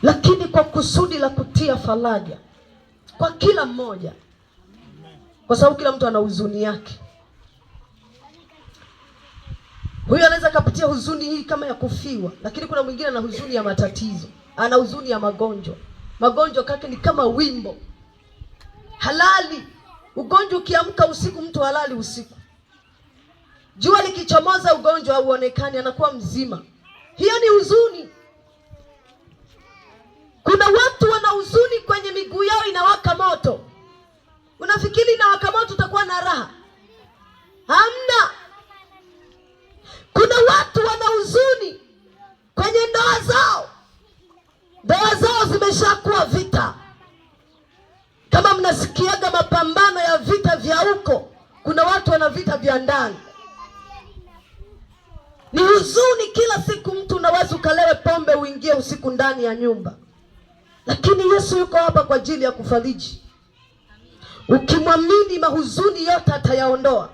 lakini kwa kusudi la kutia faraja kwa kila mmoja, kwa sababu kila mtu ana huzuni yake. Huyu anaweza kupitia huzuni hii kama ya kufiwa, lakini kuna mwingine ana huzuni ya matatizo, ana huzuni ya magonjwa. Magonjwa kake ni kama wimbo halali. Ugonjwa ukiamka usiku, mtu halali usiku. Jua likichomoza ugonjwa hauonekani, anakuwa mzima. Hiyo ni huzuni. Kuna watu wana huzuni kwenye miguu yao inawaka moto. Unafikiri inawaka moto utakuwa na raha? Hamna. Kuna watu wana huzuni kwenye ndoa zao. Ndoa zao zimeshakuwa vita. Kama mnasikiaga mapambano ya vita vya huko, kuna watu wana vita vya ndani. Ni huzuni kila siku. Mtu unaweza ukalewe pombe uingie usiku ndani ya nyumba, lakini Yesu yuko hapa kwa ajili ya kufariji. Ukimwamini, mahuzuni yote atayaondoa.